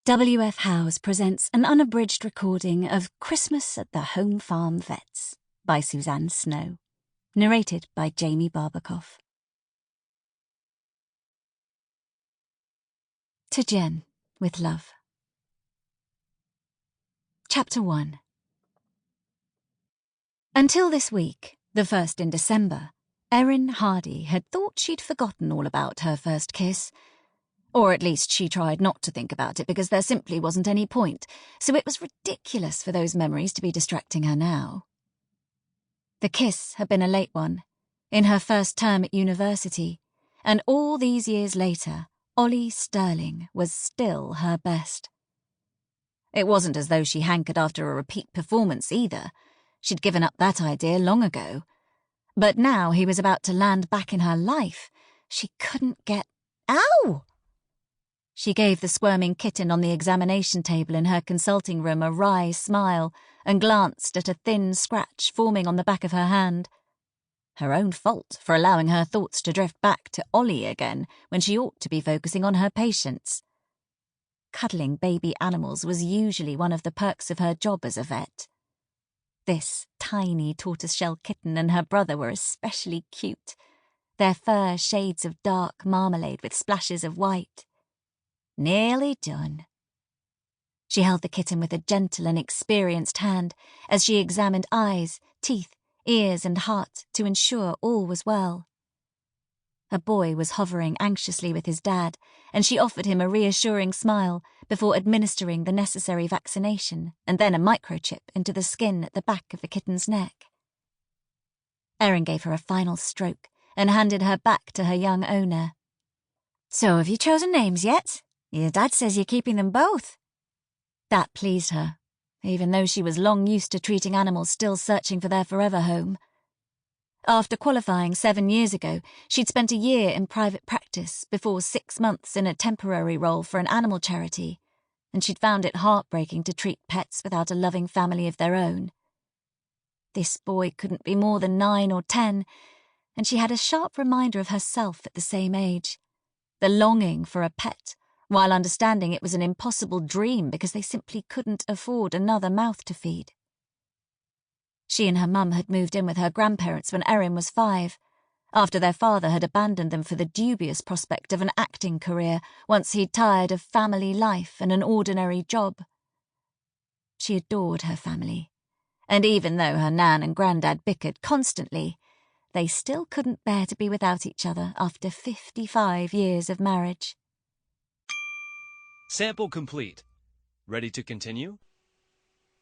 W.F. Howes presents an unabridged recording of Christmas at the Home Farm Vets by Suzanne Snow, narrated by Jaimi Barbakoff. To Jen, with love. Chapter 1. Until this week, the first in December, Erin Hardy had thought she'd forgotten all about her first kiss. Or at least she tried not to think about it because there simply wasn't any point, so it was ridiculous for those memories to be distracting her now. The kiss had been a late one, in her first term at university, and all these years later, Ollie Sterling was still her best. It wasn't as though she hankered after a repeat performance either. She'd given up that idea long ago. But now he was about to land back in her life. She couldn't get... Ow! She gave the squirming kitten on the examination table in her consulting room a wry smile and glanced at a thin scratch forming on the back of her hand. Her own fault for allowing her thoughts to drift back to Ollie again when she ought to be focusing on her patients. Cuddling baby animals was usually one of the perks of her job as a vet. This tiny tortoiseshell kitten and her brother were especially cute, their fur shades of dark marmalade with splashes of white. Nearly done. She held the kitten with a gentle and experienced hand as she examined eyes, teeth, ears and heart to ensure all was well. A boy was hovering anxiously with his dad, and she offered him a reassuring smile before administering the necessary vaccination and then a microchip into the skin at the back of the kitten's neck. Erin gave her a final stroke and handed her back to her young owner. "So have you chosen names yet? Your dad says you're keeping them both." That pleased her, even though she was long used to treating animals still searching for their forever home. After qualifying 7 years ago, she'd spent a year in private practice before 6 months in a temporary role for an animal charity, and she'd found it heartbreaking to treat pets without a loving family of their own. This boy couldn't be more than 9 or 10, and she had a sharp reminder of herself at the same age, the longing for a pet, while understanding it was an impossible dream because they simply couldn't afford another mouth to feed. She and her mum had moved in with her grandparents when Erin was 5, after their father had abandoned them for the dubious prospect of an acting career once he'd tired of family life and an ordinary job. She adored her family, and even though her nan and granddad bickered constantly, they still couldn't bear to be without each other after 55 years of marriage. Sample complete. Ready to continue?